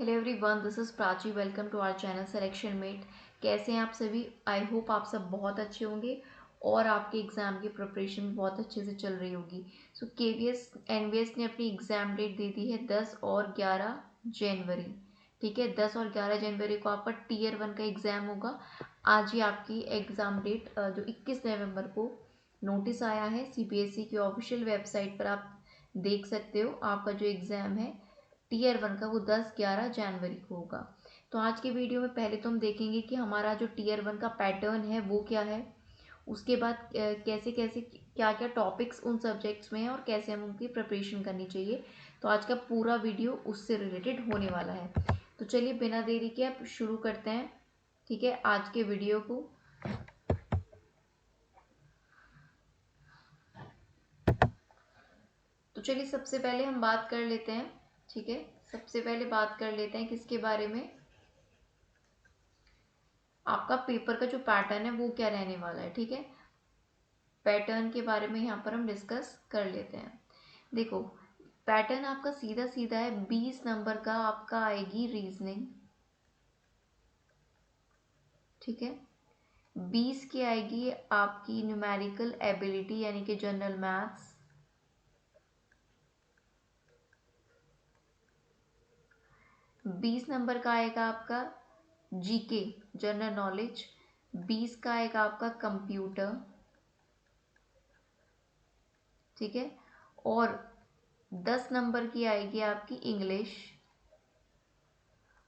Hello everyone, this is Prachi. Welcome to our channel Selection Mate. कैसे हैं आप सभी? आई होप आप सब बहुत अच्छे होंगे और आपके एग्ज़ाम की प्रिपरेशन भी बहुत अच्छे से चल रही होगी। सो केवीएस एनवीएस ने अपनी एग्ज़ाम डेट दे दी है 10 और 11 जनवरी। ठीक है, 10 और 11 जनवरी को आपका टीयर 1 का एग्ज़ाम होगा। आज ही आपकी एग्ज़ाम डेट जो 21 नवंबर को नोटिस आया है सीबीएसई की ऑफिशियल वेबसाइट पर, आप देख सकते हो आपका जो एग्ज़ाम है टीयर 1 का वो 10-11 जनवरी को होगा। तो आज के वीडियो में पहले तो हम देखेंगे कि हमारा जो टीयर 1 का पैटर्न है वो क्या है, उसके बाद कैसे कैसे क्या क्या टॉपिक्स उन सब्जेक्ट्स में हैं और कैसे हम उनकी प्रिपरेशन करनी चाहिए। तो आज का पूरा वीडियो उससे रिलेटेड होने वाला है। तो चलिए बिना देरी के अब शुरू करते हैं, ठीक है, आज के वीडियो को। तो चलिए सबसे पहले हम बात कर लेते हैं, ठीक है, सबसे पहले बात कर लेते हैं किसके बारे में, आपका पेपर का जो पैटर्न है वो क्या रहने वाला है। ठीक है, पैटर्न के बारे में यहाँ पर हम डिस्कस कर लेते हैं। देखो, पैटर्न आपका सीधा सीधा है। 20 नंबर का आपका आएगी रीजनिंग, ठीक है। 20 की आएगी आपकी न्यूमेरिकल एबिलिटी यानी कि जनरल मैथ्स। 20 नंबर का आएगा आपका जीके जनरल नॉलेज। 20 का आएगा आपका कंप्यूटर, ठीक है। और 10 नंबर की आएगी आपकी इंग्लिश।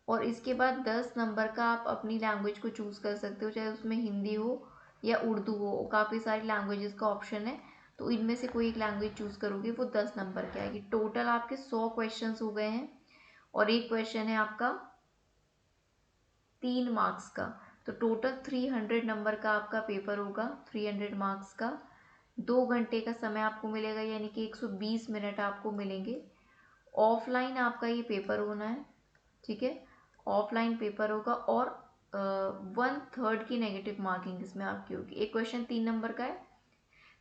और इसके बाद 10 नंबर का आप अपनी लैंग्वेज को चूज़ कर सकते हो, चाहे उसमें हिंदी हो या उर्दू हो। काफ़ी सारी लैंग्वेजेस का ऑप्शन है, तो इनमें से कोई एक लैंग्वेज चूज़ करोगे वो 10 नंबर की आएगी। टोटल आपके 100 क्वेश्चंस हो गए हैं और एक क्वेश्चन है आपका 3 मार्क्स का। तो टोटल 300 नंबर का आपका पेपर होगा, 300 मार्क्स का। 2 घंटे का समय आपको मिलेगा, यानी कि 120 मिनट आपको मिलेंगे। ऑफलाइन आपका ये पेपर होना है, ठीक है, ऑफलाइन पेपर होगा। और 1/3 की नेगेटिव मार्किंग इसमें आपकी होगी। एक क्वेश्चन 3 नंबर का है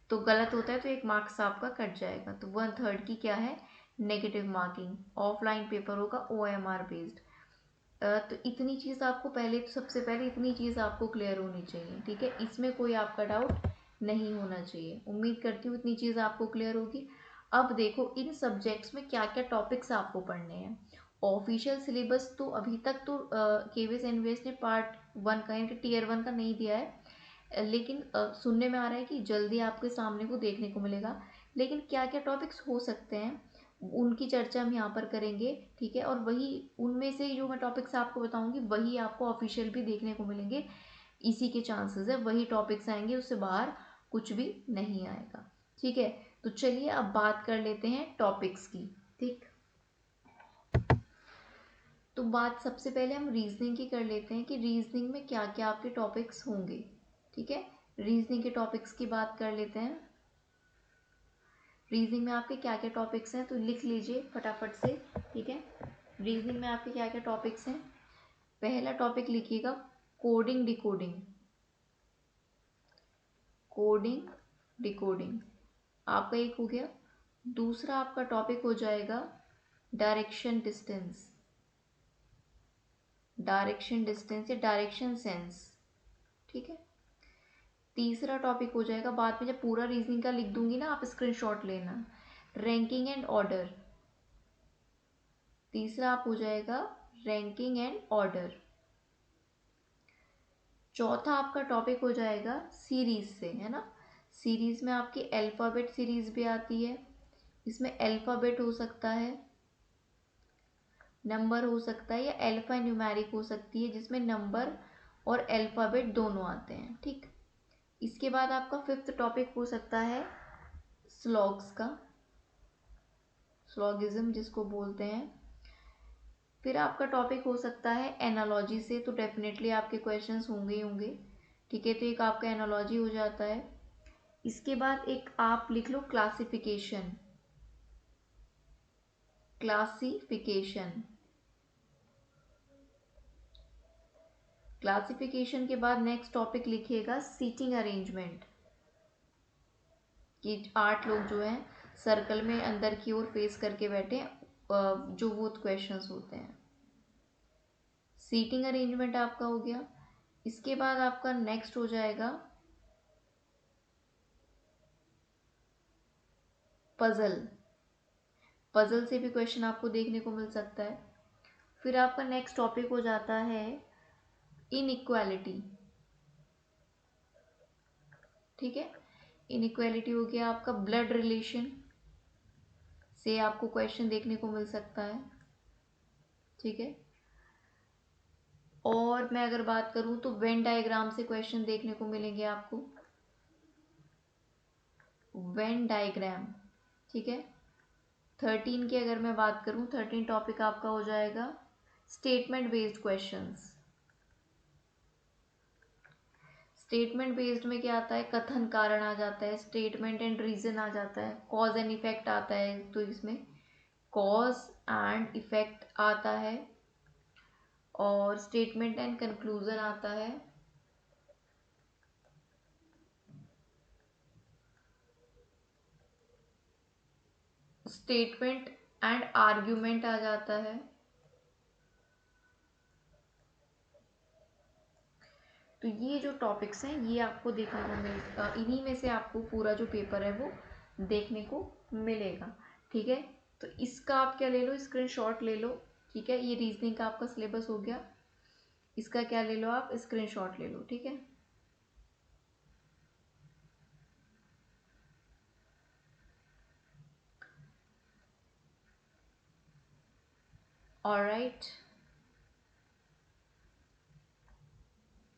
तो गलत होता है तो एक मार्क्स आपका कट जाएगा, तो 1/3 की क्या है, नेगेटिव मार्किंग। ऑफलाइन पेपर होगा OMR बेस्ड। तो इतनी चीज़ आपको पहले, तो सबसे पहले इतनी चीज़ आपको क्लियर होनी चाहिए, ठीक है। इसमें कोई आपका डाउट नहीं होना चाहिए। उम्मीद करती हूँ इतनी चीज़ आपको क्लियर होगी। अब देखो, इन सब्जेक्ट्स में क्या क्या टॉपिक्स आपको पढ़ने हैं। ऑफिशियल सिलेबस तो अभी तक तो केवीएस एनवीएस ने पार्ट 1 का यानी टीयर 1 का नहीं दिया है, लेकिन सुनने में आ रहा है कि जल्दी आपके सामने वो देखने को मिलेगा। लेकिन क्या क्या टॉपिक्स हो सकते हैं उनकी चर्चा हम यहाँ पर करेंगे, ठीक है। और वही उनमें से जो मैं टॉपिक्स आपको बताऊंगी वही आपको ऑफिशियल भी देखने को मिलेंगे। इसी के चांसेस है, वही टॉपिक्स आएंगे, उससे बाहर कुछ भी नहीं आएगा, ठीक है। तो चलिए अब बात कर लेते हैं टॉपिक्स की, ठीक। तो बात सबसे पहले हम रीजनिंग की कर लेते हैं कि रीजनिंग में क्या क्या आपके टॉपिक्स होंगे, ठीक है। रीजनिंग के टॉपिक्स की बात कर लेते हैं। रीजनिंग में आपके क्या क्या टॉपिक्स हैं तो लिख लीजिए फटाफट से, ठीक है। रीजनिंग में आपके क्या क्या टॉपिक्स हैं। पहला टॉपिक लिखिएगा कोडिंग डिकोडिंग। कोडिंग डिकोडिंग आपका एक हो गया। दूसरा आपका टॉपिक हो जाएगा डायरेक्शन डिस्टेंस। डायरेक्शन डिस्टेंस या डायरेक्शन सेंस, ठीक है। तीसरा टॉपिक हो जाएगा, बाद में जब पूरा रीजनिंग का लिख दूंगी ना, आप स्क्रीनशॉट लेना, रैंकिंग एंड ऑर्डर। तीसरा आप हो जाएगा रैंकिंग एंड ऑर्डर। चौथा आपका टॉपिक हो जाएगा सीरीज से, है ना। सीरीज में आपकी अल्फ़ाबेट सीरीज भी आती है। इसमें अल्फ़ाबेट हो सकता है, नंबर हो सकता है, या अल्फ़ा न्यूमेरिक हो सकती है जिसमें नंबर और अल्फ़ाबेट दोनों आते हैं, ठीक। इसके बाद आपका फिफ्थ टॉपिक हो सकता है स्लॉग्स का, स्लॉगिज्म जिसको बोलते हैं। फिर आपका टॉपिक हो सकता है एनालॉजी से, तो डेफिनेटली आपके क्वेश्चंस होंगे ही होंगे, ठीक है। तो एक आपका एनालॉजी हो जाता है। इसके बाद एक आप लिख लो क्लासिफिकेशन। क्लासिफिकेशन क्लासिफिकेशन के बाद नेक्स्ट टॉपिक लिखिएगा सीटिंग अरेंजमेंट, कि 8 लोग जो हैं सर्कल में अंदर की ओर फेस करके बैठे, जो वो क्वेश्चंस होते हैं। सीटिंग अरेंजमेंट आपका हो गया। इसके बाद आपका नेक्स्ट हो जाएगा पजल। पजल से भी क्वेश्चन आपको देखने को मिल सकता है। फिर आपका नेक्स्ट टॉपिक हो जाता है इनइक्वालिटी। ठीक है, इनइक्वालिटी हो गया आपका ब्लड रिलेशन से आपको क्वेश्चन देखने को मिल सकता है। ठीक है, और मैं अगर बात करूं तो वेन डायग्राम से क्वेश्चन देखने को मिलेंगे आपको, वेन डायग्राम। ठीक है, 13 की अगर मैं बात करूं, 13 टॉपिक आपका हो जाएगा statement based questions. Statement based में क्या आता है, कथन कारण आ जाता है, स्टेटमेंट एंड रीजन आ जाता है, कॉज एंड इफेक्ट आता है, तो इसमें कॉज एंड इफेक्ट आता है, और स्टेटमेंट एंड कंक्लूजन आता है, स्टेटमेंट एंड आर्ग्यूमेंट आ जाता है। तो ये जो टॉपिक्स हैं ये आपको देखने को मिल, इन्हीं में से आपको पूरा जो पेपर है वो देखने को मिलेगा। ठीक है, तो इसका आप क्या ले लो, स्क्रीनशॉट ले लो। ठीक है, ये रीजनिंग का आपका सिलेबस हो गया, इसका क्या ले लो आप, स्क्रीनशॉट ले लो। ठीक है, ऑलराइट।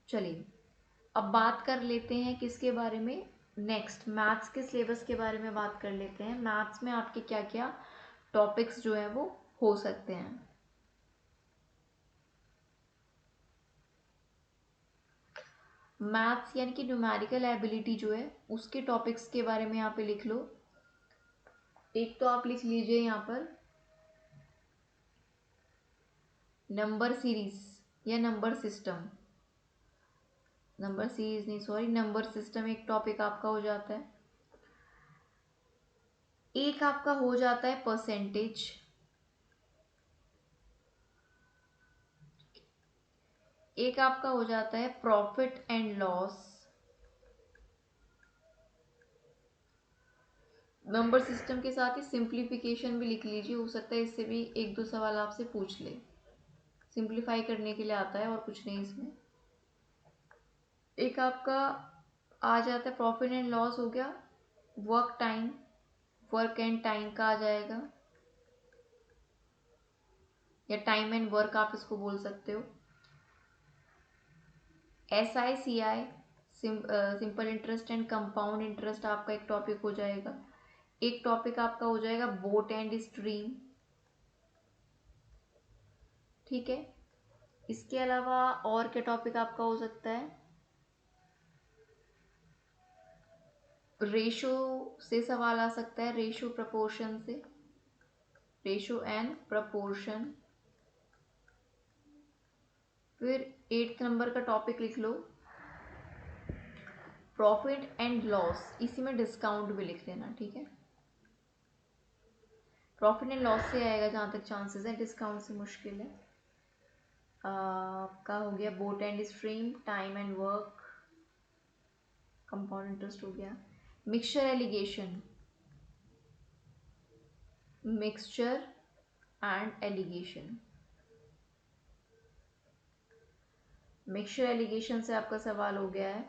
चलिए अब बात कर लेते हैं किसके बारे में, नेक्स्ट मैथ्स के सिलेबस के बारे में बात कर लेते हैं। मैथ्स में आपके क्या क्या टॉपिक्स जो है वो हो सकते हैं। मैथ्स यानी कि न्यूमेरिकल एबिलिटी जो है उसके टॉपिक्स के बारे में यहाँ पे लिख लो। एक तो आप लिख लीजिए यहाँ पर नंबर सीरीज या नंबर सिस्टम, नंबर सीरीज नहीं सॉरी, नंबर सिस्टम एक टॉपिक आपका हो जाता है। एक आपका हो जाता है परसेंटेज, एक आपका हो जाता है profit and loss. Number system के साथ ही सिंप्लीफिकेशन भी लिख लीजिए, हो सकता है इससे भी एक दो सवाल आपसे पूछ ले, सिंप्लीफाई करने के लिए आता है और कुछ नहीं इसमें। एक आपका आ जाता है प्रॉफिट एंड लॉस हो गया, work time, work and time का आ जाएगा, या टाइम एंड वर्क आप इसको बोल सकते हो। SICI simple interest and compound interest आपका एक टॉपिक हो जाएगा। एक टॉपिक आपका हो जाएगा बोट एंड स्ट्रीम। ठीक है, इसके अलावा और क्या टॉपिक आपका हो सकता है, रेशो से सवाल आ सकता है, रेशो प्रपोर्शन से, रेशो एंड प्रपोर्शन। फिर 8th नंबर का टॉपिक लिख लो प्रॉफिट एंड लॉस, इसी में डिस्काउंट भी लिख लेना। ठीक है, प्रॉफिट एंड लॉस से आएगा जहाँ तक चांसेस है, डिस्काउंट से मुश्किल है। आपका हो गया boat and stream, time and work, compound interest हो गया, mixture allegation, mixture and allegation. Mixture allegation से आपका सवाल हो गया है।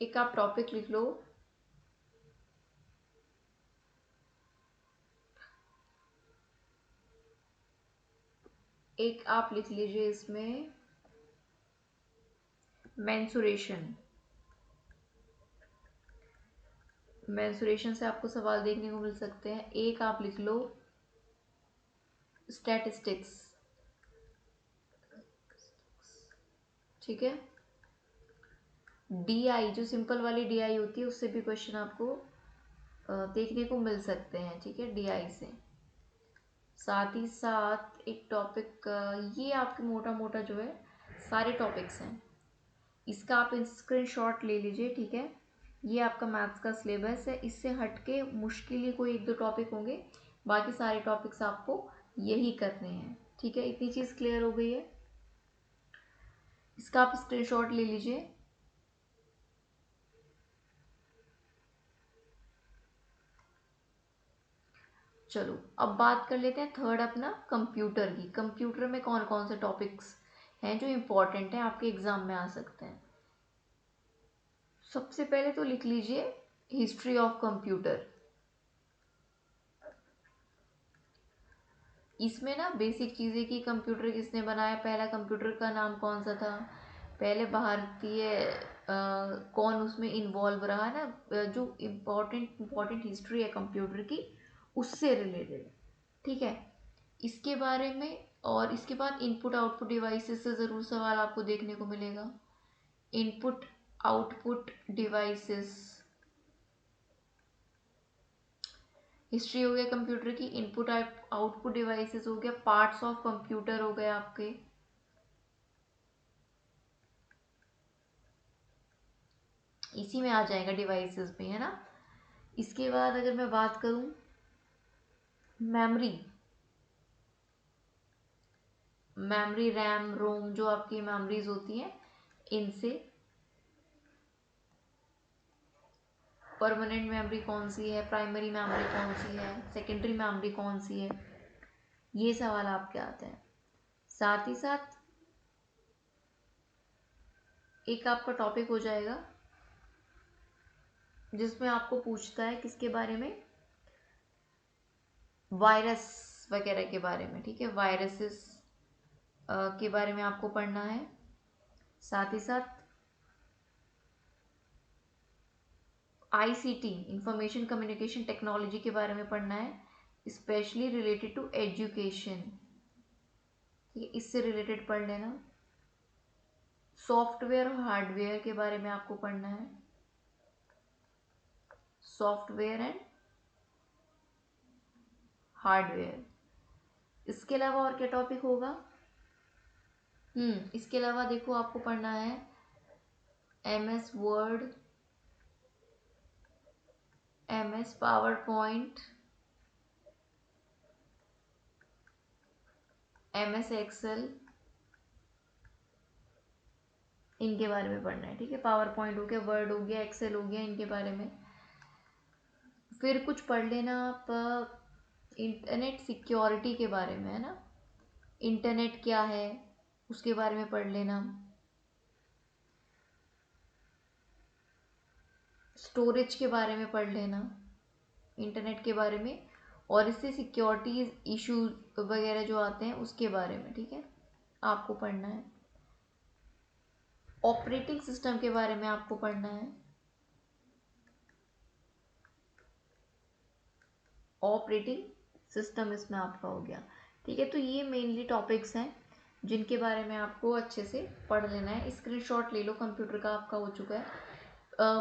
एक आप टॉपिक लिख लो एक आप लिख लीजिए इसमें मेंसुरेशन। मेंसुरेशन से आपको सवाल देखने को मिल सकते हैं। एक आप लिख लो स्टैटिस्टिक्स। ठीक है, DI जो सिंपल वाली DI होती है उससे भी क्वेश्चन आपको देखने को मिल सकते हैं। ठीक है, DI से साथ ही साथ एक टॉपिक, ये आपके मोटा मोटा जो है सारे टॉपिक्स हैं, इसका आप स्क्रीनशॉट ले लीजिए। ठीक है, ये आपका मैथ्स का सिलेबस है, इससे हटके मुश्किल ही कोई एक दो टॉपिक होंगे, बाकी सारे टॉपिक्स आपको यही करने हैं। ठीक है, इतनी चीज़ क्लियर हो गई है। इसका आप स्क्रीनशॉट ले लीजिए। चलो अब बात कर लेते हैं थर्ड अपना कंप्यूटर की। कंप्यूटर में कौन कौन से टॉपिक्स हैं जो इम्पोर्टेंट हैं, आपके एग्जाम में आ सकते हैं। सबसे पहले तो लिख लीजिए हिस्ट्री ऑफ कंप्यूटर। इसमें ना बेसिक चीज़ें कि कंप्यूटर किसने बनाया, पहला कंप्यूटर का नाम कौन सा था, पहले भारतीय कौन उसमें इन्वॉल्व रहा ना, जो इम्पोर्टेंट हिस्ट्री है कंप्यूटर की उससे रिलेटेड। ठीक है, इसके बारे में। और इसके बाद इनपुट आउटपुट डिवाइसेस से ज़रूर सवाल आपको देखने को मिलेगा। इनपुट आउटपुट डिवाइसेस, हिस्ट्री हो गया कंप्यूटर की, इनपुट आउटपुट डिवाइसेस हो गया, पार्ट्स ऑफ कंप्यूटर हो गए आपके, इसी में आ जाएगा डिवाइसेस में, है ना। इसके बाद अगर मैं बात करूं मेमोरी, मेमोरी रैम रोम जो आपकी मेमोरीज होती हैं, इनसे परमानेंट मेमोरी कौन सी है, प्राइमरी मेमोरी कौन सी है, सेकेंडरी मेमोरी कौन सी है, ये सवाल आपके आते हैं। साथ ही साथ एक आपका टॉपिक हो जाएगा जिसमें आपको पूछता है किसके बारे में, वायरस वगैरह के बारे में। ठीक है, वायरसेस के बारे में आपको पढ़ना है। साथ ही साथ आईसीटी, इंफॉर्मेशन कम्युनिकेशन टेक्नोलॉजी के बारे में पढ़ना है, स्पेशली रिलेटेड टू एजुकेशन। ठीक है, इससे रिलेटेड पढ़ लेना। सॉफ्टवेयर और हार्डवेयर के बारे में आपको पढ़ना है, सॉफ्टवेयर एंड हार्डवेयर। इसके अलावा और क्या टॉपिक होगा, इसके अलावा देखो आपको पढ़ना है MS Word, MS PowerPoint, MS Excel, इनके बारे में पढ़ना है। ठीक है, पावर पॉइंट हो गया, वर्ड हो गया, एक्सेल हो गया, इनके बारे में। फिर कुछ पढ़ लेना आप इंटरनेट सिक्योरिटी के बारे में, है ना, इंटरनेट क्या है उसके बारे में पढ़ लेना। स्टोरेज के बारे में पढ़ लेना, इंटरनेट के बारे में, और इससे सिक्योरिटी इशू वगैरह जो आते हैं उसके बारे में। ठीक है, आपको पढ़ना है। ऑपरेटिंग सिस्टम के बारे में आपको पढ़ना है, ऑपरेटिंग सिस्टम इसमें आपका हो गया। ठीक है, तो ये मेनली टॉपिक्स हैं जिनके बारे में आपको अच्छे से पढ़ लेना है। स्क्रीनशॉट ले लो, कंप्यूटर का आपका हो चुका है।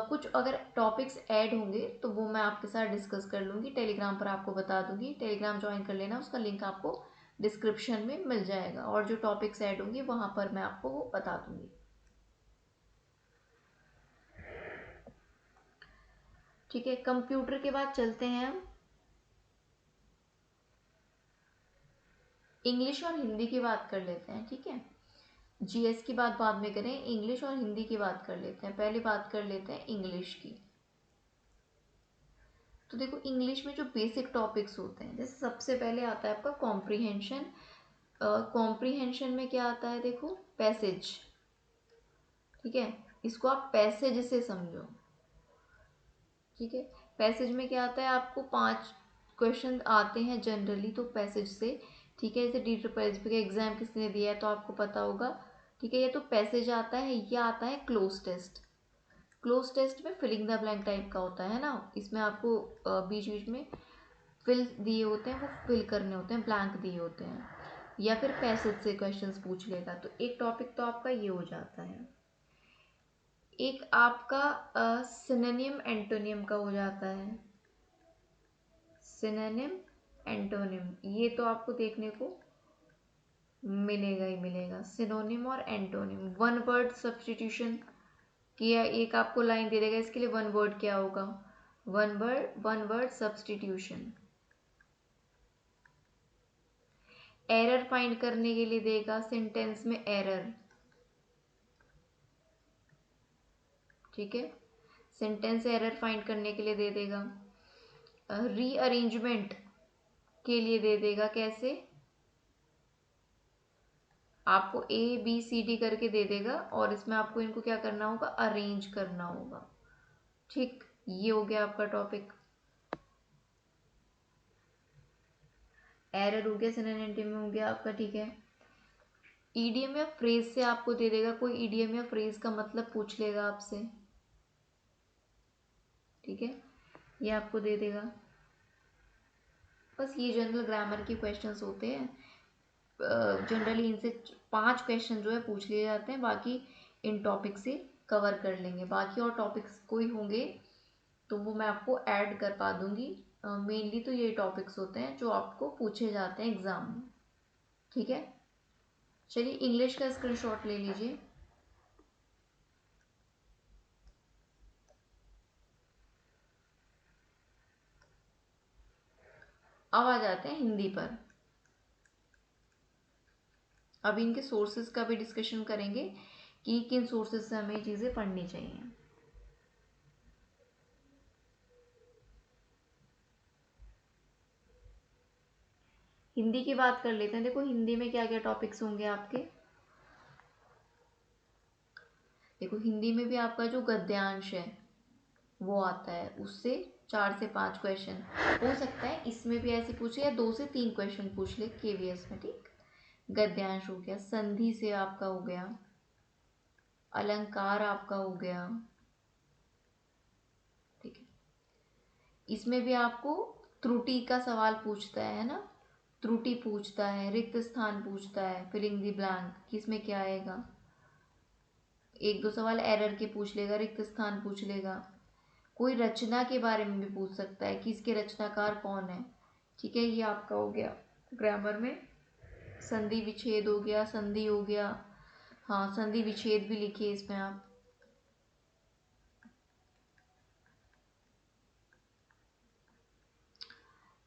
कुछ अगर टॉपिक्स ऐड होंगे तो वो मैं आपके साथ डिस्कस कर लूँगी, टेलीग्राम पर आपको बता दूंगी। टेलीग्राम ज्वाइन कर लेना, उसका लिंक आपको डिस्क्रिप्शन में मिल जाएगा, और जो टॉपिक्स ऐड होंगे वहाँ पर मैं आपको वो बता दूंगी। ठीक है, कंप्यूटर के बाद चलते हैं हम इंग्लिश और हिंदी की बात कर लेते हैं। ठीक है, जीएस की बात बाद में करें, इंग्लिश और हिंदी की बात कर लेते हैं। पहले बात कर लेते हैं इंग्लिश की। तो देखो इंग्लिश में जो बेसिक टॉपिक्स होते हैं, जैसे सबसे पहले आता है आपका कॉम्प्रीहेंशन। कॉम्प्रीहेंशन में क्या आता है, देखो पैसेज। ठीक है, इसको आप पैसेज से समझो। ठीक है, पैसेज में क्या आता है, आपको 5 क्वेश्चन आते हैं जनरली तो पैसेज से। ठीक है, जैसे डी ट्रिपल एच का एग्जाम किसने दिया है तो आपको पता होगा। ठीक है, ये तो पैसेज आता है। ये आता है क्लोज टेस्ट। क्लोज टेस्ट में फिलिंग द ब्लैंक टाइप का होता है ना, इसमें आपको बीच बीच में फिल दिए होते हैं, वो फिल करने होते हैं, ब्लैंक दिए होते हैं, या फिर पैसेज से क्वेश्चंस पूछ लेगा। तो एक टॉपिक तो आपका ये हो जाता है। एक आपका सिनोनिम एंटोनियम का हो जाता है, सिनोनिम एंटोनिम, ये तो आपको देखने को मिलेगा ही मिलेगा। सिनोनिम और एंटोनिम, वन वर्ड सब्स्टिट्यूशन किया, एक आपको लाइन दे देगा, इसके लिए वन वर्ड क्या होगा, one word substitution. Error find करने के लिए देगा सेंटेंस में एरर, ठीक है, सेंटेंस एरर फाइंड करने के लिए दे देगा। रीअरेंजमेंट के लिए दे देगा, कैसे, आपको ए बी सी डी करके दे देगा और इसमें आपको इनको क्या करना होगा, अरेंज करना होगा, ठीक। ये हो गया आपका टॉपिक। एरर हो गया, सिनोनिम एंटोनिम हो गया आपका, ठीक है। ईडियम या फ्रेज से आपको दे देगा, कोई ईडियम या फ्रेज का मतलब पूछ लेगा आपसे, ठीक है, ये आपको दे देगा। बस ये जनरल ग्रामर के क्वेश्चंस होते हैं, जनरली इनसे 5 क्वेश्चन जो है पूछ लिए जाते हैं, बाकी इन टॉपिक से कवर कर लेंगे। बाकी और टॉपिक्स कोई होंगे तो वो मैं आपको ऐड कर पा दूंगी। मेनली तो ये टॉपिक्स होते हैं जो आपको पूछे जाते हैं एग्जाम में, ठीक है। चलिए इंग्लिश का स्क्रीनशॉट ले लीजिए। अब आ जाते हैं हिंदी पर। अब इनके सोर्सेज का भी डिस्कशन करेंगे कि किन सोर्सेज से हमें चीज़ें पढ़नी चाहिए। हिंदी की बात कर लेते हैं। देखो हिंदी में क्या क्या टॉपिक्स होंगे आपके। देखो हिंदी में भी आपका जो गद्यांश है वो आता है, उससे 4 से 5 क्वेश्चन हो सकता है इसमें भी ऐसे पूछे, या 2 से 3 क्वेश्चन पूछ ले केवीएस में, ठीक। गद्यांश हो गया, संधि से आपका हो गया, अलंकार आपका हो गया, ठीक है। इसमें भी आपको त्रुटि का सवाल पूछता है ना, त्रुटि पूछता है, रिक्त स्थान पूछता है, फिलिंग द ब्लैंक, किसमें क्या आएगा। 1-2 सवाल एरर के पूछ लेगा, रिक्त स्थान पूछ लेगा। कोई रचना के बारे में भी पूछ सकता है कि इसके रचनाकार कौन है, ठीक है। ये आपका हो गया ग्रामर में। संधि विच्छेद हो गया, संधि हो गया, हाँ संधि विच्छेद भी लिखिए इसमें आप,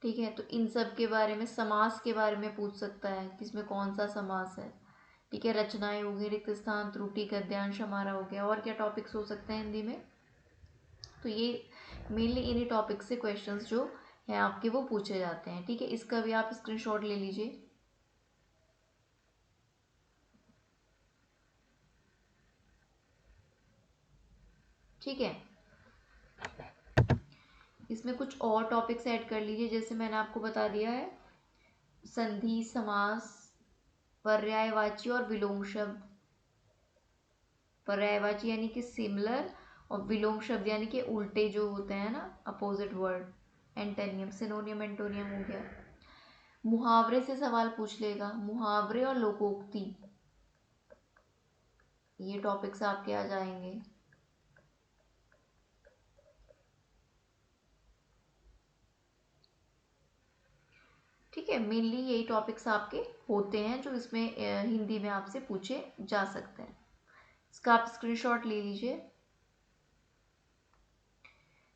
ठीक है। तो इन सब के बारे में, समास के बारे में पूछ सकता है कि इसमें कौन सा समास है, ठीक है। रचनाएं हो गई, रिक्त स्थान, त्रुटि, गद्यांश हमारा हो गया। और क्या टॉपिक्स हो सकते हैं हिंदी में, तो ये मेनली इन्हीं टॉपिक से क्वेश्चंस जो हैं आपके वो पूछे जाते हैं, ठीक है। इसका भी आप स्क्रीनशॉट ले लीजिए। ठीक है, इसमें कुछ और टॉपिक्स ऐड कर लीजिए, जैसे मैंने आपको बता दिया है संधि, समास, पर्यायवाची और विलोम शब्द। पर्यायवाची यानी कि सिमिलर, और विलोम शब्द यानी कि उल्टे जो होते हैं ना, अपोजिट वर्ड, एंटोनियम, सिनोनियम, एंटोनियम हो गया। मुहावरे से सवाल पूछ लेगा, मुहावरे और लोकोक्ति, ये टॉपिक्स आपके आ जाएंगे। ठीक है, मेनली यही टॉपिक्स आपके होते हैं जो इसमें हिंदी में आपसे पूछे जा सकते हैं। इसका आप स्क्रीनशॉट ले लीजिए,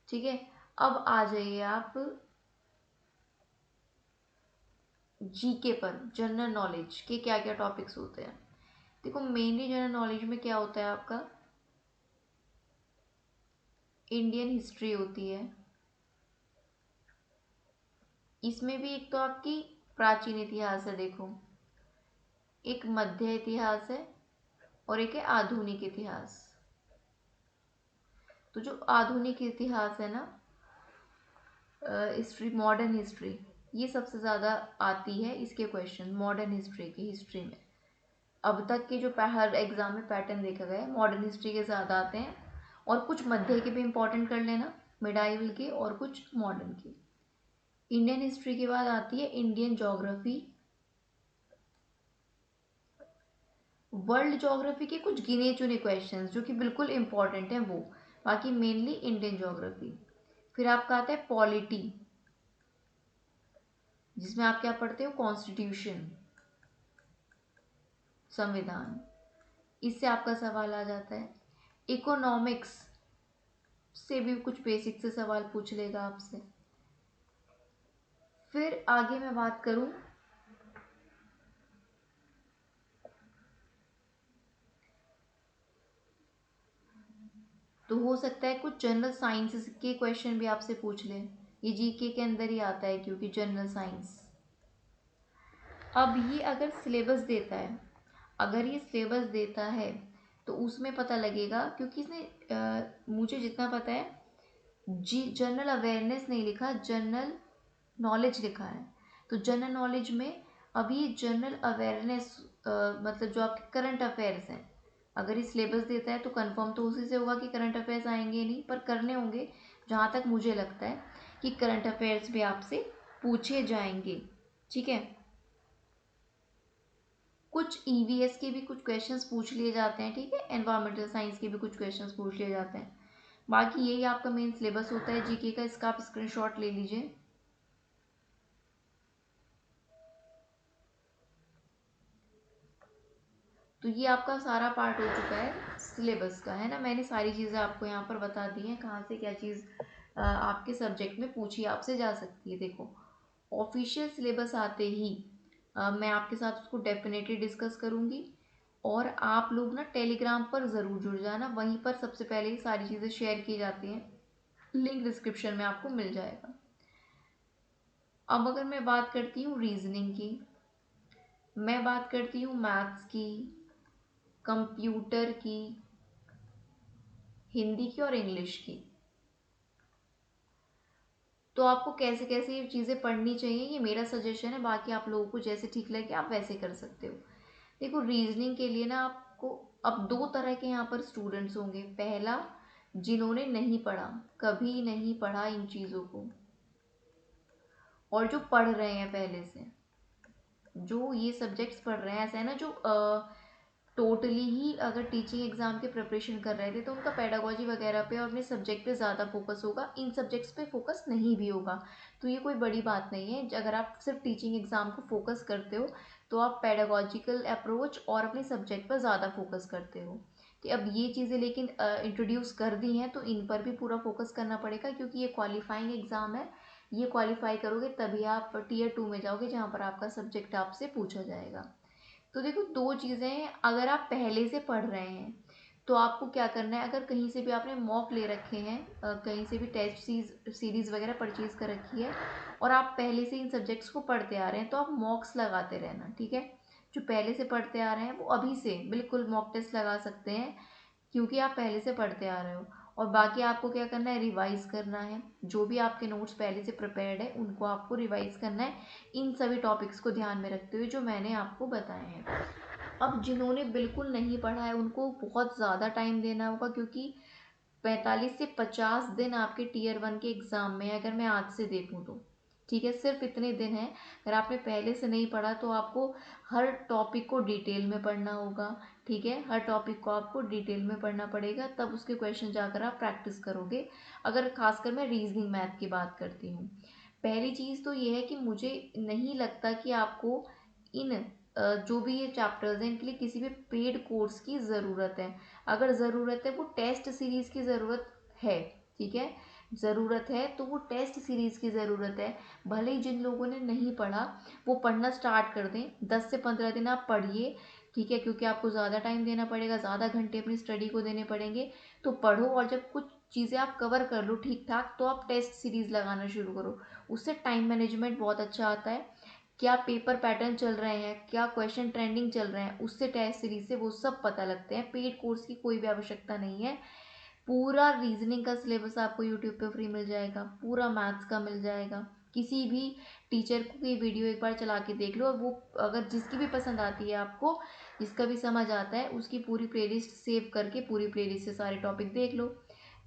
ठीक है। अब आ जाइए आप जीके पर, जनरल नॉलेज के क्या क्या टॉपिक्स होते हैं। देखो मेनली जनरल नॉलेज में क्या होता है आपका, इंडियन हिस्ट्री होती है। इसमें भी एक तो आपकी प्राचीन इतिहास है, देखो एक मध्य इतिहास है और एक है आधुनिक इतिहास। तो जो आधुनिक इतिहास है ना, हिस्ट्री, मॉडर्न हिस्ट्री, ये सबसे ज़्यादा आती है इसके क्वेश्चन मॉडर्न हिस्ट्री की। हिस्ट्री में अब तक के जो हर एग्जाम में पैटर्न देखा गया है, मॉडर्न हिस्ट्री के ज़्यादा आते हैं, और कुछ मध्य के भी इंपॉर्टेंट कर लेना, मिडाइवल के और कुछ मॉडर्न के। इंडियन हिस्ट्री के बाद आती है इंडियन ज्योग्राफी, वर्ल्ड ज्योग्राफी के कुछ गिने चुने क्वेश्चंस जो कि बिल्कुल इंपॉर्टेंट हैं वो, बाकी मेनली इंडियन ज्योग्राफी। फिर आपका आता है पॉलिटी, जिसमें आप क्या पढ़ते हो, कॉन्स्टिट्यूशन, संविधान, इससे आपका सवाल आ जाता है। इकोनॉमिक्स से भी कुछ बेसिक से सवाल पूछ लेगा आपसे। फिर आगे मैं बात करूं तो हो सकता है कुछ जनरल साइंसेस के क्वेश्चन भी आपसे पूछ ले, ये जीके के अंदर ही आता है क्योंकि जनरल साइंस। अब ये अगर सिलेबस देता है, अगर ये सिलेबस देता है तो उसमें पता लगेगा, क्योंकि इसने मुझे जितना पता है जी जनरल अवेयरनेस नहीं लिखा, जनरल नॉलेज लिखा है। तो जनरल नॉलेज में अभी जनरल अवेयरनेस मतलब जो आपके करंट अफेयर्स हैं, अगर ये सिलेबस देता है तो कंफर्म तो उसी से होगा कि करंट अफेयर्स आएंगे नहीं, पर करने होंगे। जहाँ तक मुझे लगता है कि करंट अफेयर्स भी आपसे पूछे जाएंगे, ठीक है। कुछ ईवीएस के भी कुछ क्वेश्चंस पूछ लिए जाते हैं, ठीक है, एनवायरमेंटल साइंस के भी कुछ क्वेश्चंस पूछ लिए जाते हैं। बाकी यही आपका मेन सिलेबस होता है जीके का, इसका आप स्क्रीनशॉट ले लीजिए। तो ये आपका सारा पार्ट हो चुका है सिलेबस का, है ना। मैंने सारी चीज़ें आपको यहाँ पर बता दी हैं, कहाँ से क्या चीज़ आपके सब्जेक्ट में पूछी आपसे जा सकती है। देखो, ऑफिशियल सिलेबस आते ही मैं आपके साथ उसको डेफिनेटली डिस्कस करूँगी, और आप लोग ना टेलीग्राम पर ज़रूर जुड़ जाना, वहीं पर सबसे पहले ही सारी चीज़ें शेयर की जाती हैं, लिंक डिस्क्रिप्शन में आपको मिल जाएगा। अब अगर मैं बात करती हूँ रीजनिंग की, मैं बात करती हूँ मैथ्स की, कंप्यूटर की, हिंदी की और इंग्लिश की, तो आपको कैसे कैसे ये चीज़ें पढ़नी चाहिए ये मेरा सजेशन है। बाकी आप लोगों को जैसे ठीक लगे आप वैसे कर सकते हो। देखो, रीजनिंग के लिए ना आपको अब दो तरह के यहाँ पर स्टूडेंट्स होंगे। पहला, जिन्होंने नहीं पढ़ा, कभी नहीं पढ़ा इन चीज़ों को, और जो पढ़ रहे हैं पहले से, जो ये सब्जेक्ट्स पढ़ रहे हैं। ऐसा है ना, जो टोटली ही अगर टीचिंग एग्जाम के प्रिपरेशन कर रहे थे तो उनका पेडागोजी वगैरह पे और अपने सब्जेक्ट पे ज़्यादा फोकस होगा, इन सब्जेक्ट्स पे फोकस नहीं भी होगा। तो ये कोई बड़ी बात नहीं है, अगर आप सिर्फ टीचिंग एग्जाम को फोकस करते हो तो आप पेडागोजिकल अप्रोच और अपने सब्जेक्ट पर ज़्यादा फोकस करते हो। कि अब ये चीज़ें लेकिन इंट्रोड्यूस कर दी हैं तो इन पर भी पूरा फोकस करना पड़ेगा, क्योंकि ये क्वालिफाइंग एग्ज़ाम है। ये क्वालिफाई करोगे तभी आप टीयर 2 में जाओगे, जहाँ पर आपका सब्जेक्ट आपसे पूछा जाएगा। तो देखो, दो चीज़ें हैं। अगर आप पहले से पढ़ रहे हैं तो आपको क्या करना है, अगर कहीं से भी आपने मॉक ले रखे हैं, कहीं से भी टेस्ट सीरीज़ वगैरह परचेज कर रखी है और आप पहले से इन सब्जेक्ट्स को पढ़ते आ रहे हैं, तो आप मॉक्स लगाते रहना, ठीक है। जो पहले से पढ़ते आ रहे हैं वो अभी से बिल्कुल मॉक टेस्ट लगा सकते हैं, क्योंकि आप पहले से पढ़ते आ रहे हो। और बाकी आपको क्या करना है, रिवाइज करना है। जो भी आपके नोट्स पहले से प्रिपेयर्ड है उनको आपको रिवाइज करना है, इन सभी टॉपिक्स को ध्यान में रखते हुए जो मैंने आपको बताए हैं। अब जिन्होंने बिल्कुल नहीं पढ़ा है उनको बहुत ज़्यादा टाइम देना होगा, क्योंकि 45 से 50 दिन आपके टीयर 1 के एग्ज़ाम में, अगर मैं आज से देखूँ तो, ठीक है, सिर्फ इतने दिन हैं। अगर आपने पहले से नहीं पढ़ा तो आपको हर टॉपिक को डिटेल में पढ़ना होगा, ठीक है, हर टॉपिक को आपको डिटेल में पढ़ना पड़ेगा, तब उसके क्वेश्चन जाकर आप प्रैक्टिस करोगे। अगर खासकर मैं रीजनिंग मैथ की बात करती हूँ, पहली चीज़ तो ये है कि मुझे नहीं लगता कि आपको इन जो भी ये चैप्टर्स हैं इनके लिए किसी भी पेड कोर्स की ज़रूरत है। अगर ज़रूरत है वो टेस्ट सीरीज़ की ज़रूरत है, ठीक है, ज़रूरत है तो वो टेस्ट सीरीज़ की ज़रूरत है। भले ही जिन लोगों ने नहीं पढ़ा वो पढ़ना स्टार्ट कर दें, 10 से 15 दिन आप पढ़िए, ठीक है, क्योंकि आपको ज़्यादा टाइम देना पड़ेगा, ज़्यादा घंटे अपनी स्टडी को देने पड़ेंगे। तो पढ़ो, और जब कुछ चीज़ें आप कवर कर लो ठीक ठाक तो आप टेस्ट सीरीज़ लगाना शुरू करो। उससे टाइम मैनेजमेंट बहुत अच्छा आता है। क्या पेपर पैटर्न चल रहे हैं, क्या क्वेश्चन ट्रेंडिंग चल रहे हैं, उससे टेस्ट सीरीज से वो सब पता लगते हैं। पेड कोर्स की कोई भी आवश्यकता नहीं है। पूरा रीजनिंग का सिलेबस आपको यूट्यूब पे फ्री मिल जाएगा, पूरा मैथ्स का मिल जाएगा। किसी भी टीचर को की वीडियो एक बार चला के देख लो, और वो अगर जिसकी भी पसंद आती है आपको, जिसका भी समझ आता है, उसकी पूरी प्लेलिस्ट सेव करके पूरी प्लेलिस्ट से सारे टॉपिक देख लो।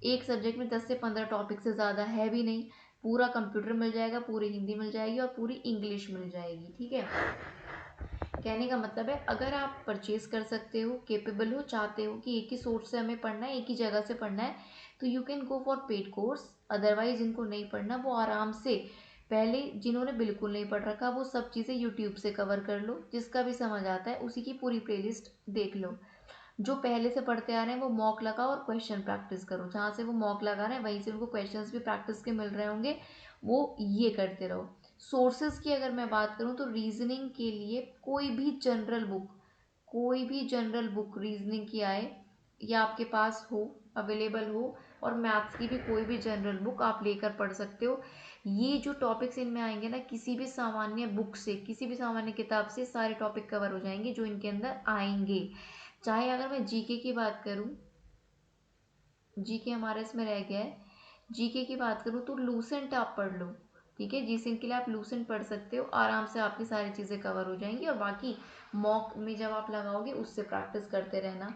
एक सब्जेक्ट में 10 से 15 टॉपिक से ज़्यादा है भी नहीं। पूरा कंप्यूटर मिल जाएगा, पूरी हिंदी मिल जाएगी और पूरी इंग्लिश मिल जाएगी, ठीक है। कहने का मतलब है, अगर आप परचेज कर सकते हो, केपेबल हो, चाहते हो कि एक ही सोर्स से हमें पढ़ना है, एक ही जगह से पढ़ना है, तो you can go for paid course. Otherwise जिनको नहीं पढ़ना वो आराम से, पहले जिन्होंने बिल्कुल नहीं पढ़ रखा वो सब चीज़ें यूट्यूब से कवर कर लो, जिसका भी समझ आता है उसी की पूरी प्लेलिस्ट देख लो। जो पहले से पढ़ते आ रहे हैं वो मॉक लगाओ और क्वेश्चन प्रैक्टिस करो, जहाँ से वो मॉक लगा रहे हैं वहीं से उनको क्वेश्चंस भी प्रैक्टिस के मिल रहे होंगे, वो ये करते रहो। सोर्सेज की अगर मैं बात करूँ तो रीजनिंग के लिए कोई भी जनरल बुक, कोई भी जनरल बुक रीजनिंग की आए या आपके पास हो, अवेलेबल हो, और मैथ्स की भी कोई भी जनरल बुक आप लेकर पढ़ सकते हो। ये जो टॉपिक्स इनमें आएंगे ना, किसी भी सामान्य बुक से, किसी भी सामान्य किताब से सारे टॉपिक कवर हो जाएंगे जो इनके अंदर आएंगे। चाहे अगर मैं जीके की बात करूँ, जीके हमारे इसमें रह गया है, जीके की बात करूँ तो लूसेंट आप पढ़ लो, ठीक है, जीसेंट के लिए आप लूसेंट पढ़ सकते हो, आराम से आपकी सारी चीज़ें कवर हो जाएंगी। और बाकी मॉक में जब आप लगाओगे उससे प्रैक्टिस करते रहना।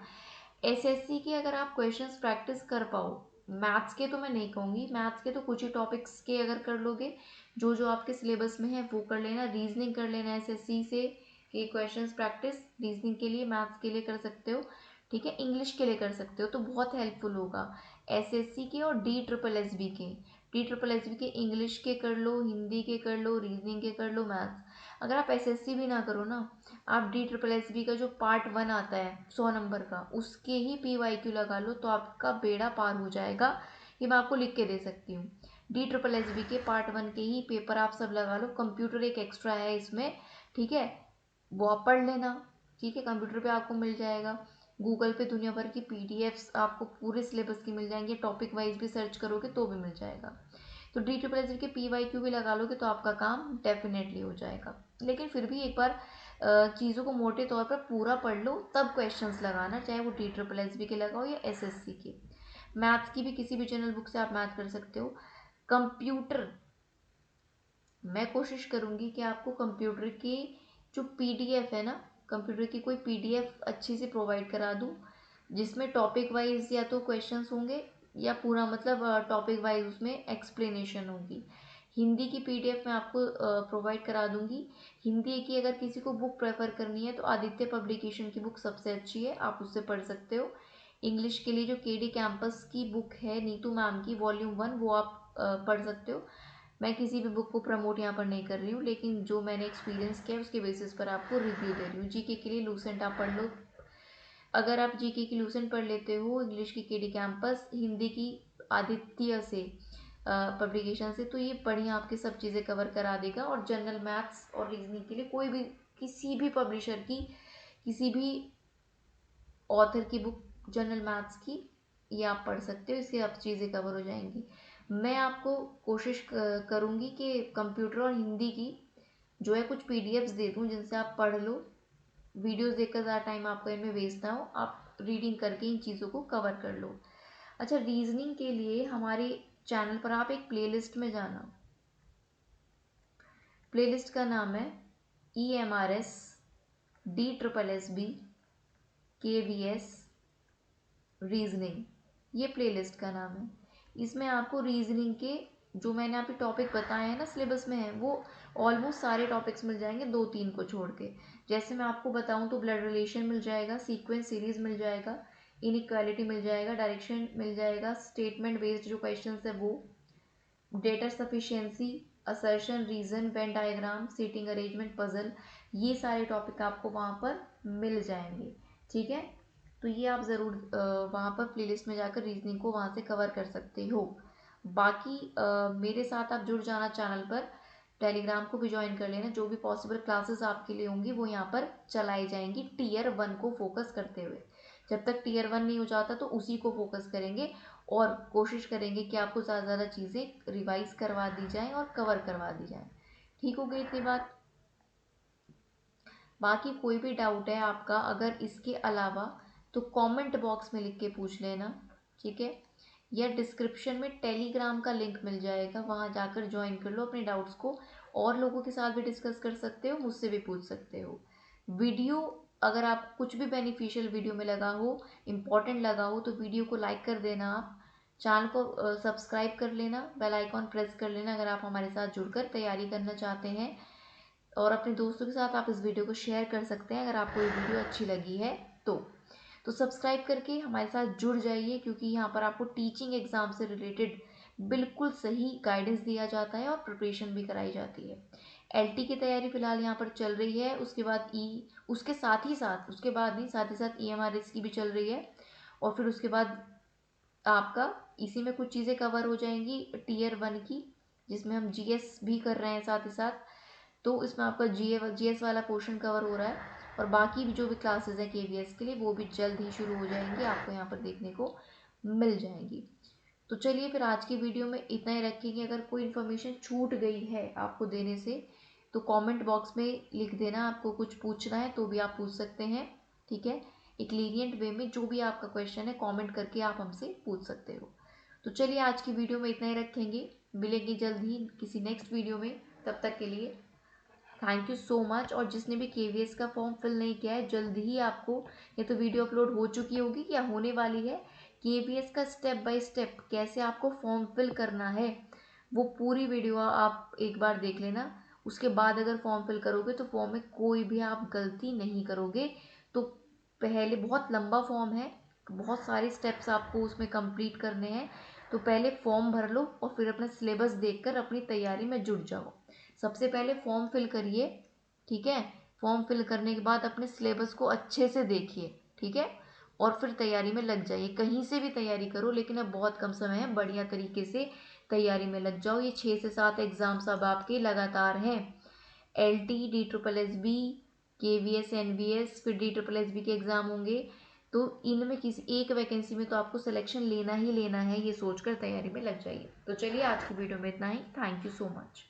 एसएससी के अगर आप क्वेश्चंस प्रैक्टिस कर पाओ, मैथ्स के तो मैं नहीं कहूँगी, मैथ्स के तो कुछ ही टॉपिक्स के अगर कर लोगे, जो जो आपके सिलेबस में है वो कर लेना। रीजनिंग कर लेना एसएससी से के क्वेश्चंस प्रैक्टिस, रीजनिंग के लिए, मैथ्स के लिए कर सकते हो, ठीक है, इंग्लिश के लिए कर सकते हो, तो बहुत हेल्पफुल होगा एसएससी के। और DSSB के, DSSB के इंग्लिश के कर लो, हिंदी के कर लो, रीजनिंग के कर लो, मैथ्स। अगर आप एसएससी भी ना करो ना, आप DSSB का जो पार्ट 1 आता है 100 नंबर का, उसके ही PYQ लगा लो तो आपका बेड़ा पार हो जाएगा। ये मैं आपको लिख के दे सकती हूँ। DSSB के पार्ट 1 के ही पेपर आप सब लगा लो, कंप्यूटर एक एक्स्ट्रा है इसमें, ठीक है, वो आप पढ़ लेना, ठीक है, कंप्यूटर पे आपको मिल जाएगा। गूगल पे दुनिया भर की PDFs आपको पूरे सिलेबस की मिल जाएंगी, टॉपिक वाइज भी सर्च करोगे तो भी मिल जाएगा। तो DSSB के PYQ भी लगा लोगे तो आपका काम डेफिनेटली हो जाएगा। लेकिन फिर भी एक बार चीज़ों को मोटे तौर पर पूरा पढ़ लो, तब क्वेश्चंस लगाना, चाहे वो DSSB के लगाओ या एसएससी के। मैथ्स की भी किसी भी जनरल बुक से आप मैथ कर सकते हो। कंप्यूटर, मैं कोशिश करूँगी कि आपको कंप्यूटर की जो PDF है ना, कंप्यूटर की कोई PDF अच्छी से प्रोवाइड करा दूँ, जिसमें टॉपिक वाइज या तो क्वेश्चंस होंगे या पूरा मतलब टॉपिक वाइज उसमें एक्सप्लेनेशन होगी। हिंदी की PDF मैं आपको प्रोवाइड करा दूंगी। हिंदी की अगर किसी को बुक प्रेफर करनी है तो आदित्य पब्लिकेशन की बुक सबसे अच्छी है, आप उससे पढ़ सकते हो। इंग्लिश के लिए जो KD कैंपस की बुक है नीतू मैम की वॉल्यूम 1, वो आप पढ़ सकते हो। मैं किसी भी बुक को प्रमोट यहाँ पर नहीं कर रही हूँ, लेकिन जो मैंने एक्सपीरियंस किया है उसके बेसिस पर आपको रिव्यू दे रही हूँ। जीके के लिए लूसेंट आप पढ़ लो, अगर आप जीके की लूसेंट पढ़ लेते हो, इंग्लिश की KD कैंपस, हिंदी की आदित्य से पब्लिकेशन से, तो ये बढ़िया आपके सब चीज़ें कवर करा देगा। और जनरल मैथ्स और रीजनिंग के लिए कोई भी, किसी भी पब्लिशर की, किसी भी ऑथर की बुक जनरल मैथ्स की, ये आप पढ़ सकते हो, इससे आप चीज़ें कवर हो जाएंगी। मैं आपको कोशिश करूँगी कि कंप्यूटर और हिंदी की जो है कुछ PDFs दे दूँ जिनसे आप पढ़ लो। वीडियोस देखकर ज़्यादा टाइम आपका इनमें वेस्ट ना हो, आप रीडिंग करके इन चीज़ों को कवर कर लो। अच्छा, रीजनिंग के लिए हमारे चैनल पर आप एक प्लेलिस्ट में जाना, प्लेलिस्ट का नाम है EMRS DSSB KVS रीजनिंग, ये प्लेलिस्ट का नाम है। इसमें आपको रीजनिंग के जो मैंने अभी टॉपिक बताए हैं ना सिलेबस में है, वो ऑलमोस्ट सारे टॉपिक्स मिल जाएंगे, 2-3 को छोड़ के। जैसे मैं आपको बताऊं तो ब्लड रिलेशन मिल जाएगा, सीक्वेंस सीरीज मिल जाएगा, इनइक्वालिटी मिल जाएगा, डायरेक्शन मिल जाएगा, स्टेटमेंट बेस्ड जो क्वेश्चन है वो, data sufficiency, assertion, reason, Venn diagram, seating arrangement, puzzle, ये सारे टॉपिक आपको वहाँ पर मिल जाएंगे, ठीक है। तो ये आप ज़रूर वहाँ पर प्लेलिस्ट में जाकर रीजनिंग को वहाँ से कवर कर सकते हो। बाकी मेरे साथ आप जुड़ जाना चैनल पर, टेलीग्राम को भी ज्वाइन कर लेना, जो भी पॉसिबल क्लासेस आपके लिए होंगी वो यहाँ पर चलाई जाएंगी टियर 1 को फोकस करते हुए। जब तक टियर 1 नहीं हो जाता तो उसी को फोकस करेंगे, और कोशिश करेंगे कि आपको ज़्यादा ज़्यादा चीज़ें रिवाइज करवा दी जाएँ और कवर करवा दी जाएँ। ठीक हो गई इतनी बात। बाकी कोई भी डाउट है आपका अगर इसके अलावा, तो कमेंट बॉक्स में लिख के पूछ लेना, ठीक है, या डिस्क्रिप्शन में टेलीग्राम का लिंक मिल जाएगा, वहाँ जाकर ज्वाइन कर लो अपने डाउट्स को। और लोगों के साथ भी डिस्कस कर सकते हो, मुझसे भी पूछ सकते हो। वीडियो अगर आप कुछ भी बेनिफिशियल वीडियो में लगा हो, इम्पॉर्टेंट लगा हो, तो वीडियो को लाइक कर देना, आप चैनल को सब्सक्राइब कर लेना, बेल आइकॉन प्रेस कर लेना अगर आप हमारे साथ जुड़कर तैयारी करना चाहते हैं। और अपने दोस्तों के साथ आप इस वीडियो को शेयर कर सकते हैं अगर आपको ये वीडियो अच्छी लगी है तो सब्सक्राइब करके हमारे साथ जुड़ जाइए, क्योंकि यहाँ पर आपको टीचिंग एग्जाम से रिलेटेड बिल्कुल सही गाइडेंस दिया जाता है और प्रिपरेशन भी कराई जाती है। LT की तैयारी फिलहाल यहाँ पर चल रही है, उसके बाद उसके साथ ही साथ, उसके बाद नहीं, साथ ही साथ EMRS की भी चल रही है, और फिर उसके बाद आपका इसी में कुछ चीज़ें कवर हो जाएंगी टियर 1 की, जिसमें हम GS भी कर रहे हैं साथ ही साथ, तो इसमें आपका GS वाला पोर्शन कवर हो रहा है। और बाकी भी जो भी क्लासेस हैं KVS के लिए वो भी जल्द ही शुरू हो जाएंगी, आपको यहाँ पर देखने को मिल जाएंगी। तो चलिए फिर आज की वीडियो में इतना ही रखेंगे। अगर कोई इन्फॉर्मेशन छूट गई है आपको देने से तो कमेंट बॉक्स में लिख देना। आपको कुछ पूछना है तो भी आप पूछ सकते हैं, ठीक है। एक लीनियंट वे में जो भी आपका क्वेश्चन है कमेंट करके आप हमसे पूछ सकते हो। तो चलिए आज की वीडियो में इतना ही रखेंगे, मिलेंगे जल्द ही किसी नेक्स्ट वीडियो में। तब तक के लिए थैंक यू सो मच। और जिसने भी केवीएस का फॉर्म फिल नहीं किया है, जल्द ही आपको, ये तो वीडियो अपलोड हो चुकी होगी या होने वाली है, केवीएस का स्टेप बाय स्टेप कैसे आपको फॉर्म फिल करना है वो पूरी वीडियो आप एक बार देख लेना। उसके बाद अगर फॉर्म फिल करोगे तो फॉर्म में कोई भी आप गलती नहीं करोगे। तो पहले बहुत लंबा फॉर्म है, बहुत सारे स्टेप्स आपको उसमें कंप्लीट करने हैं। तो पहले फॉर्म भर लो और फिर अपना सिलेबस देखकर अपनी तैयारी में जुट जाओ। सबसे पहले फॉर्म फिल करिए, ठीक है। फॉर्म फिल करने के बाद अपने सिलेबस को अच्छे से देखिए, ठीक है। और फिर तैयारी में लग जाइए। कहीं से भी तैयारी करो, लेकिन अब बहुत कम समय है, बढ़िया तरीके से तैयारी में लग जाओ। ये 6 से 7 एग्जाम्स अब आपके लगातार हैं। LT, DSSB, KVS, NVS, फिर DSSB के एग्ज़ाम होंगे। तो इनमें किसी एक वैकेंसी में तो आपको सिलेक्शन लेना ही लेना है, ये सोचकर तैयारी में लग जाइए। तो चलिए आज की वीडियो में इतना ही। Thank you so much.